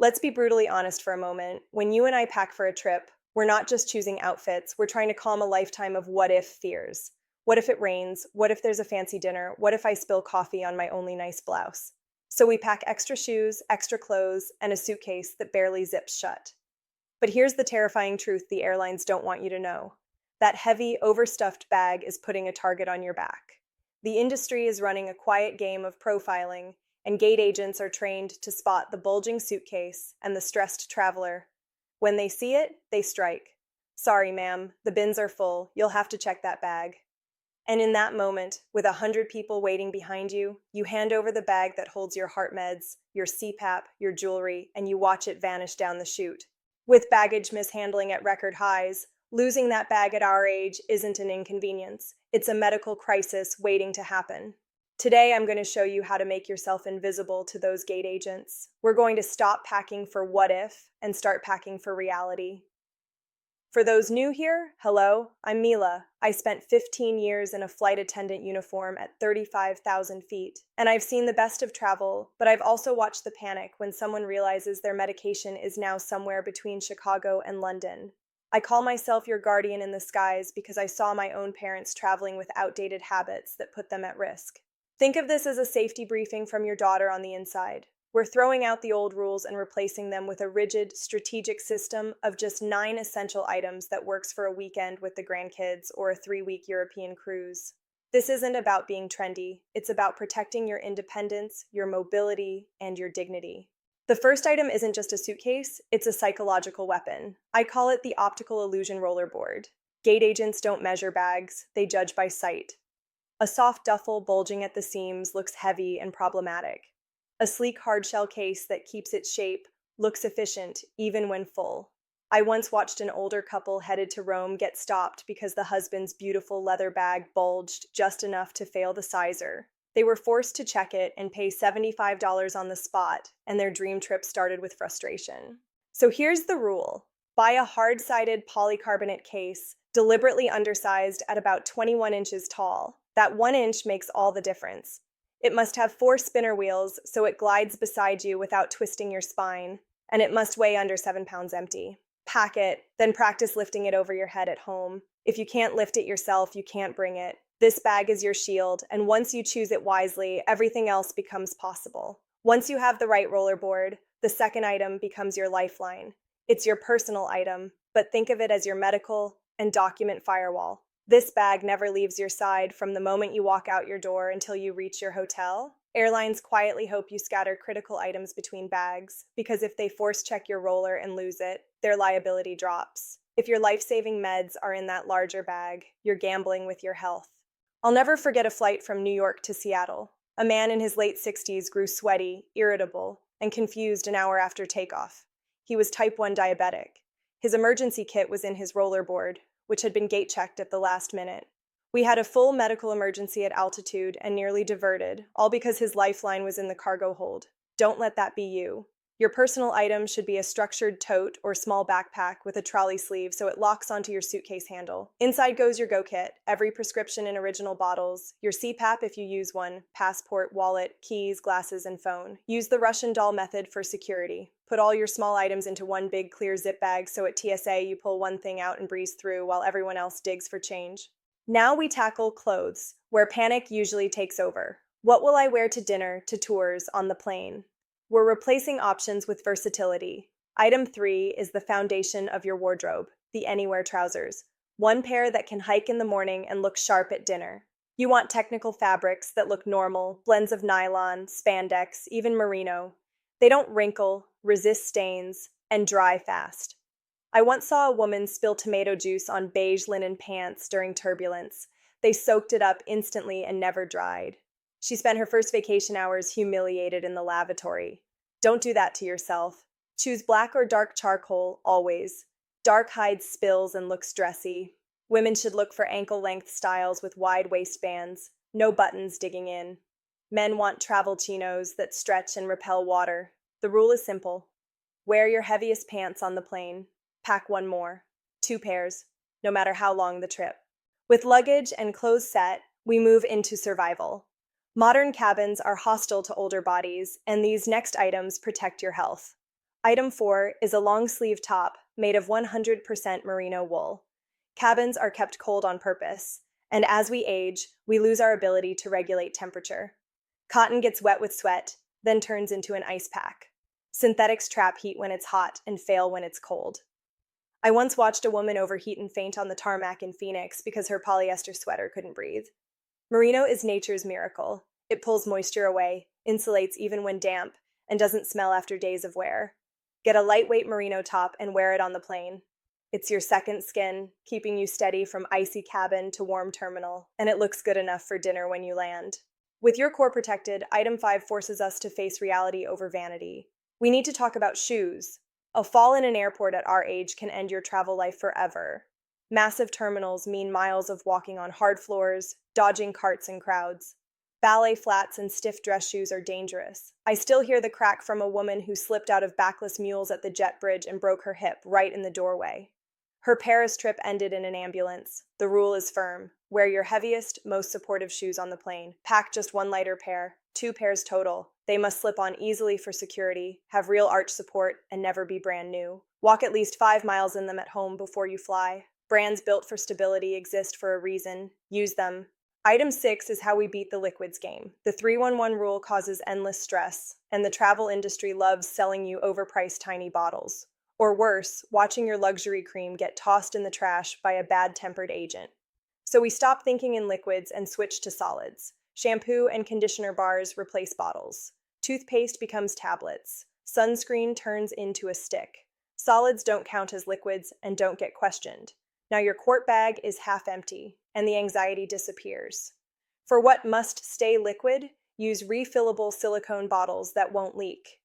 Let's be brutally honest for a moment. When you and I pack for a trip, we're not just choosing outfits, we're trying to calm a lifetime of what if fears. What if it rains? What if there's a fancy dinner? What if I spill coffee on my only nice blouse? So we pack extra shoes, extra clothes, and a suitcase that barely zips shut. But here's the terrifying truth the airlines don't want you to know. That heavy, overstuffed bag is putting a target on your back. The industry is running a quiet game of profiling, and gate agents are trained to spot the bulging suitcase and the stressed traveler. When they see it, they strike. Sorry, ma'am, the bins are full. You'll have to check that bag. And in that moment, with 100 people waiting behind you, you hand over the bag that holds your heart meds, your CPAP, your jewelry, and you watch it vanish down the chute. With baggage mishandling at record highs, losing that bag at our age isn't an inconvenience. It's a medical crisis waiting to happen. Today, I'm going to show you how to make yourself invisible to those gate agents. We're going to stop packing for what if and start packing for reality. For those new here, hello, I'm Mila. I spent 15 years in a flight attendant uniform at 35,000 feet, and I've seen the best of travel, but I've also watched the panic when someone realizes their medication is now somewhere between Chicago and London. I call myself your guardian in the skies because I saw my own parents traveling with outdated habits that put them at risk. Think of this as a safety briefing from your daughter on the inside. We're throwing out the old rules and replacing them with a rigid, strategic system of just 9 essential items that works for a weekend with the grandkids or a 3-week European cruise. This isn't about being trendy. It's about protecting your independence, your mobility, and your dignity. The first item isn't just a suitcase, it's a psychological weapon. I call it the optical illusion rollerboard. Gate agents don't measure bags, they judge by sight. A soft duffel bulging at the seams looks heavy and problematic. A sleek hardshell case that keeps its shape looks efficient even when full. I once watched an older couple headed to Rome get stopped because the husband's beautiful leather bag bulged just enough to fail the sizer. They were forced to check it and pay $75 on the spot, and their dream trip started with frustration. So here's the rule. Buy a hard-sided polycarbonate case, deliberately undersized at about 21 inches tall. That 1 inch makes all the difference. It must have 4 spinner wheels so it glides beside you without twisting your spine, and it must weigh under 7 pounds empty. Pack it, then practice lifting it over your head at home. If you can't lift it yourself, you can't bring it. This bag is your shield, and once you choose it wisely, everything else becomes possible. Once you have the right rollerboard, the second item becomes your lifeline. It's your personal item, but think of it as your medical and document firewall. This bag never leaves your side from the moment you walk out your door until you reach your hotel. Airlines quietly hope you scatter critical items between bags, because if they force check your roller and lose it, their liability drops. If your life-saving meds are in that larger bag, you're gambling with your health. I'll never forget a flight from New York to Seattle. A man in his late 60s grew sweaty, irritable, and confused an hour after takeoff. He was type 1 diabetic. His emergency kit was in his rollerboard, which had been gate-checked at the last minute. We had a full medical emergency at altitude and nearly diverted, all because his lifeline was in the cargo hold. Don't let that be you. Your personal item should be a structured tote or small backpack with a trolley sleeve so it locks onto your suitcase handle. Inside goes your Go Kit, every prescription in original bottles, your CPAP if you use one, passport, wallet, keys, glasses, and phone. Use the Russian doll method for security. Put all your small items into one big clear zip bag so at TSA you pull one thing out and breeze through while everyone else digs for change. Now we tackle clothes, where panic usually takes over. What will I wear to dinner, to tours, on the plane? We're replacing options with versatility. Item 3 is the foundation of your wardrobe, the Anywhere trousers. One pair that can hike in the morning and look sharp at dinner. You want technical fabrics that look normal, blends of nylon, spandex, even merino. They don't wrinkle, resist stains, and dry fast. I once saw a woman spill tomato juice on beige linen pants during turbulence. They soaked it up instantly and never dried. She spent her first vacation hours humiliated in the lavatory. Don't do that to yourself. Choose black or dark charcoal, always. Dark hides spills and looks dressy. Women should look for ankle-length styles with wide waistbands, no buttons digging in. Men want travel chinos that stretch and repel water. The rule is simple. Wear your heaviest pants on the plane. Pack one more. 2 pairs, no matter how long the trip. With luggage and clothes set, we move into survival. Modern cabins are hostile to older bodies, and these next items protect your health. Item 4 is a long sleeve top made of 100% merino wool. Cabins are kept cold on purpose, and as we age, we lose our ability to regulate temperature. Cotton gets wet with sweat, then turns into an ice pack. Synthetics trap heat when it's hot and fail when it's cold. I once watched a woman overheat and faint on the tarmac in Phoenix because her polyester sweater couldn't breathe. Merino is nature's miracle. It pulls moisture away, insulates even when damp, and doesn't smell after days of wear. Get a lightweight merino top and wear it on the plane. It's your second skin, keeping you steady from icy cabin to warm terminal, and it looks good enough for dinner when you land. With your core protected, item 5 forces us to face reality over vanity. We need to talk about shoes. A fall in an airport at our age can end your travel life forever. Massive terminals mean miles of walking on hard floors, dodging carts and crowds. Ballet flats and stiff dress shoes are dangerous. I still hear the crack from a woman who slipped out of backless mules at the jet bridge and broke her hip right in the doorway. Her Paris trip ended in an ambulance. The rule is firm. Wear your heaviest, most supportive shoes on the plane. Pack just one lighter pair, 2 pairs total. They must slip on easily for security, have real arch support, and never be brand new. Walk at least 5 miles in them at home before you fly. Brands built for stability exist for a reason. Use them. Item 6 is how we beat the liquids game. The 311 rule causes endless stress, and the travel industry loves selling you overpriced tiny bottles. Or worse, watching your luxury cream get tossed in the trash by a bad-tempered agent. So we stop thinking in liquids and switch to solids. Shampoo and conditioner bars replace bottles. Toothpaste becomes tablets. Sunscreen turns into a stick. Solids don't count as liquids and don't get questioned. Now your quart bag is half empty, and the anxiety disappears. For what must stay liquid, use refillable silicone bottles that won't leak.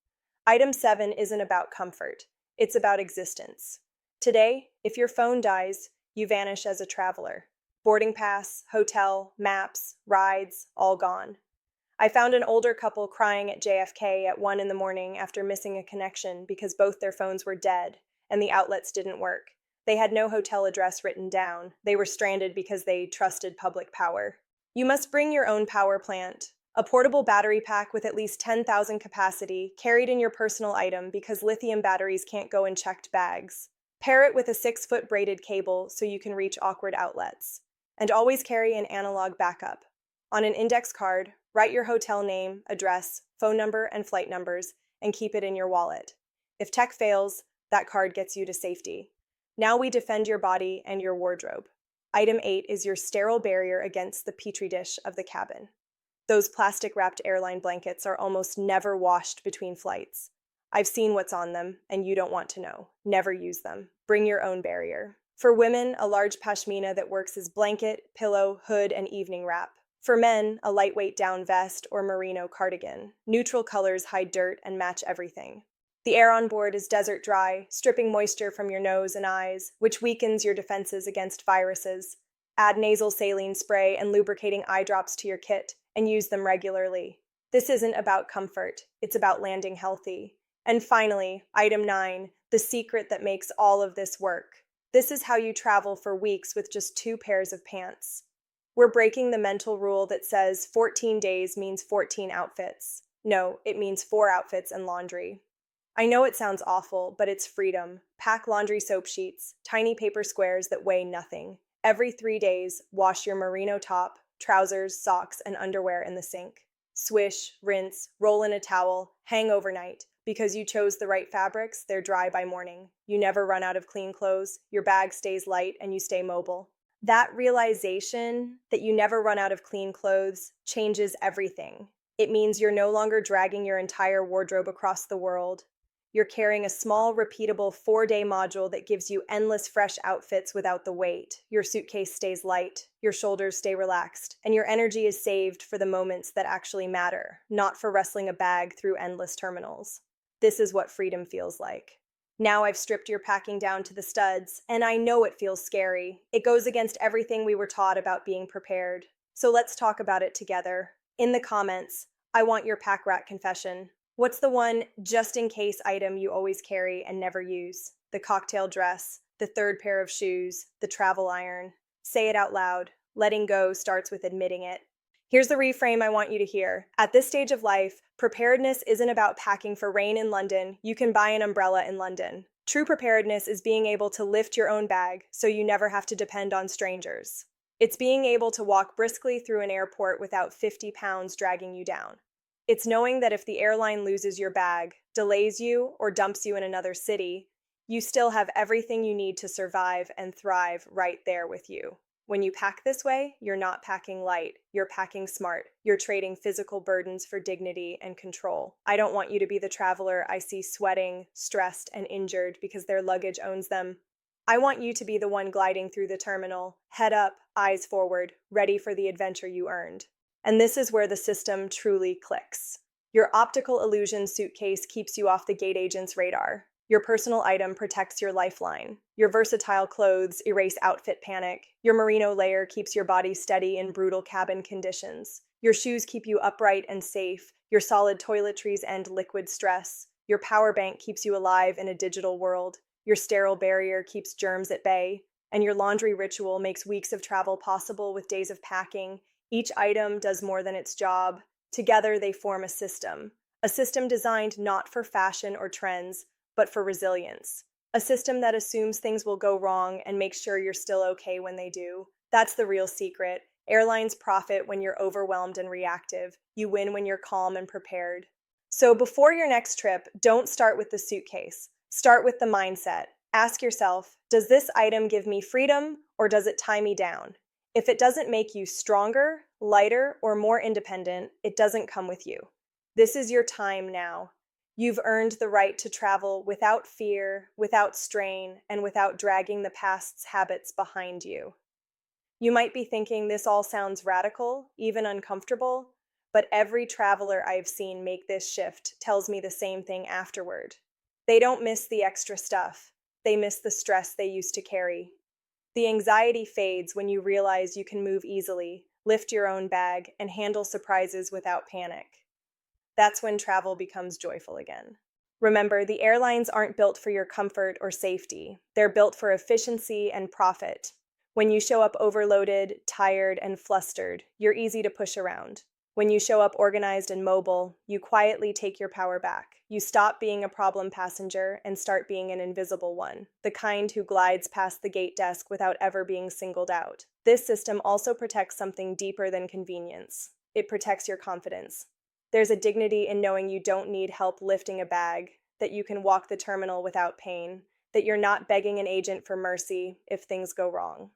Item 7 isn't about comfort. It's about existence. Today, if your phone dies, you vanish as a traveler. Boarding pass, hotel, maps, rides, all gone. I found an older couple crying at JFK at 1 in the morning after missing a connection because both their phones were dead and the outlets didn't work. They had no hotel address written down. They were stranded because they trusted public power. You must bring your own power plant. A portable battery pack with at least 10,000 capacity, carried in your personal item because lithium batteries can't go in checked bags. Pair it with a 6-foot braided cable so you can reach awkward outlets. And always carry an analog backup. On an index card, write your hotel name, address, phone number, and flight numbers, and keep it in your wallet. If tech fails, that card gets you to safety. Now we defend your body and your wardrobe. Item 8 is your sterile barrier against the petri dish of the cabin. Those plastic-wrapped airline blankets are almost never washed between flights. I've seen what's on them, and you don't want to know. Never use them. Bring your own barrier. For women, a large pashmina that works as blanket, pillow, hood, and evening wrap. For men, a lightweight down vest or merino cardigan. Neutral colors hide dirt and match everything. The air on board is desert dry, stripping moisture from your nose and eyes, which weakens your defenses against viruses. Add nasal saline spray and lubricating eye drops to your kit, and use them regularly. This isn't about comfort, it's about landing healthy. And finally, item 9, the secret that makes all of this work. This is how you travel for weeks with just 2 pairs of pants. We're breaking the mental rule that says 14 days means 14 outfits. No, it means 4 outfits and laundry. I know it sounds awful, but it's freedom. Pack laundry soap sheets, tiny paper squares that weigh nothing. Every 3 days, wash your merino top, trousers, socks, and underwear in the sink. Swish, rinse, roll in a towel, hang overnight. Because you chose the right fabrics, they're dry by morning. You never run out of clean clothes, your bag stays light, and you stay mobile. That realization that you never run out of clean clothes changes everything. It means you're no longer dragging your entire wardrobe across the world. You're carrying a small, repeatable 4-day module that gives you endless fresh outfits without the weight. Your suitcase stays light, your shoulders stay relaxed, and your energy is saved for the moments that actually matter, not for wrestling a bag through endless terminals. This is what freedom feels like. Now I've stripped your packing down to the studs, and I know it feels scary. It goes against everything we were taught about being prepared. So let's talk about it together. In the comments, I want your pack rat confession. What's the one just-in-case item you always carry and never use? The cocktail dress, the 3rd pair of shoes, the travel iron. Say it out loud. Letting go starts with admitting it. Here's the reframe I want you to hear. At this stage of life, preparedness isn't about packing for rain in London. You can buy an umbrella in London. True preparedness is being able to lift your own bag so you never have to depend on strangers. It's being able to walk briskly through an airport without 50 pounds dragging you down. It's knowing that if the airline loses your bag, delays you, or dumps you in another city, you still have everything you need to survive and thrive right there with you. When you pack this way, you're not packing light, you're packing smart. You're trading physical burdens for dignity and control. I don't want you to be the traveler I see sweating, stressed, and injured because their luggage owns them. I want you to be the one gliding through the terminal, head up, eyes forward, ready for the adventure you earned. And this is where the system truly clicks. Your optical illusion suitcase keeps you off the gate agent's radar. Your personal item protects your lifeline. Your versatile clothes erase outfit panic. Your merino layer keeps your body steady in brutal cabin conditions. Your shoes keep you upright and safe. Your solid toiletries end liquid stress. Your power bank keeps you alive in a digital world. Your sterile barrier keeps germs at bay. And your laundry ritual makes weeks of travel possible with days of packing. Each item does more than its job. Together they form a system designed not for fashion or trends, but for resilience. A system that assumes things will go wrong and makes sure you're still okay when they do. That's the real secret. Airlines profit when you're overwhelmed and reactive. You win when you're calm and prepared. So before your next trip, don't start with the suitcase. Start with the mindset. Ask yourself, does this item give me freedom or does it tie me down? If it doesn't make you stronger, lighter, or more independent, it doesn't come with you. This is your time now. You've earned the right to travel without fear, without strain, and without dragging the past's habits behind you. You might be thinking this all sounds radical, even uncomfortable, but every traveler I've seen make this shift tells me the same thing afterward. They don't miss the extra stuff. They miss the stress they used to carry. The anxiety fades when you realize you can move easily, lift your own bag, and handle surprises without panic. That's when travel becomes joyful again. Remember, the airlines aren't built for your comfort or safety. They're built for efficiency and profit. When you show up overloaded, tired, and flustered, you're easy to push around. When you show up organized and mobile, you quietly take your power back. You stop being a problem passenger and start being an invisible one, the kind who glides past the gate desk without ever being singled out. This system also protects something deeper than convenience. It protects your confidence. There's a dignity in knowing you don't need help lifting a bag, that you can walk the terminal without pain, that you're not begging an agent for mercy if things go wrong.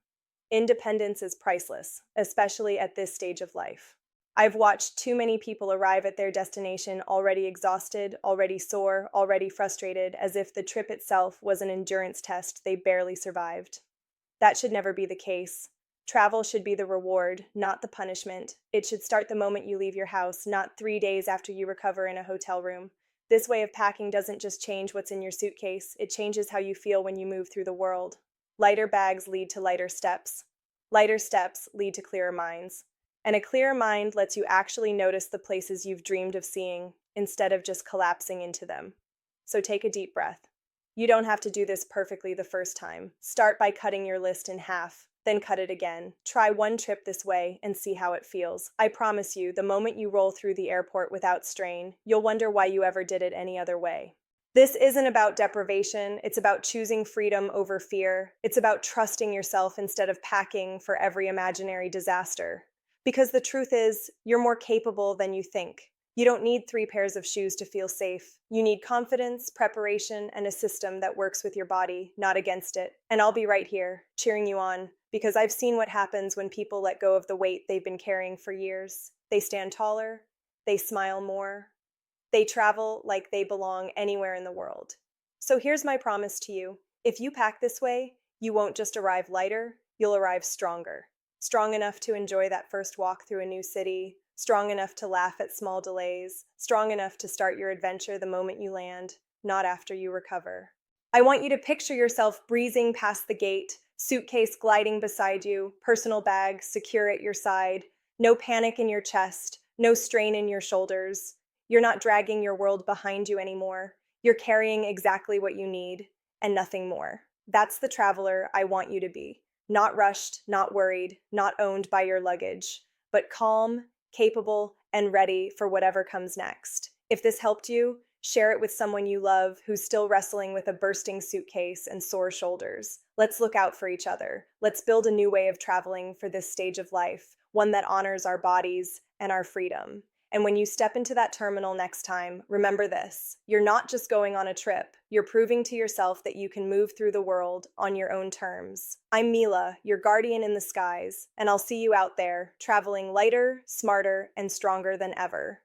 Independence is priceless, especially at this stage of life. I've watched too many people arrive at their destination already exhausted, already sore, already frustrated, as if the trip itself was an endurance test they barely survived. That should never be the case. Travel should be the reward, not the punishment. It should start the moment you leave your house, not 3 days after you recover in a hotel room. This way of packing doesn't just change what's in your suitcase, it changes how you feel when you move through the world. Lighter bags lead to lighter steps. Lighter steps lead to clearer minds. And a clearer mind lets you actually notice the places you've dreamed of seeing, instead of just collapsing into them. So take a deep breath. You don't have to do this perfectly the first time. Start by cutting your list in half. Then cut it again. Try one trip this way and see how it feels. I promise you, the moment you roll through the airport without strain, you'll wonder why you ever did it any other way. This isn't about deprivation. It's about choosing freedom over fear. It's about trusting yourself instead of packing for every imaginary disaster. Because the truth is, you're more capable than you think. You don't need 3 pairs of shoes to feel safe. You need confidence, preparation, and a system that works with your body, not against it. And I'll be right here, cheering you on, because I've seen what happens when people let go of the weight they've been carrying for years. They stand taller, they smile more, they travel like they belong anywhere in the world. So here's my promise to you. If you pack this way, you won't just arrive lighter, you'll arrive stronger. Strong enough to enjoy that first walk through a new city, strong enough to laugh at small delays, strong enough to start your adventure the moment you land, not after you recover. I want you to picture yourself breezing past the gate, suitcase gliding beside you, personal bag secure at your side, no panic in your chest, no strain in your shoulders. You're not dragging your world behind you anymore. You're carrying exactly what you need, and nothing more. That's the traveler I want you to be. Not rushed, not worried, not owned by your luggage, but calm, capable, and ready for whatever comes next. If this helped you, share it with someone you love who's still wrestling with a bursting suitcase and sore shoulders. Let's look out for each other. Let's build a new way of traveling for this stage of life, one that honors our bodies and our freedom. And when you step into that terminal next time, remember this: you're not just going on a trip, you're proving to yourself that you can move through the world on your own terms. I'm Mila, your guardian in the skies, and I'll see you out there, traveling lighter, smarter, and stronger than ever.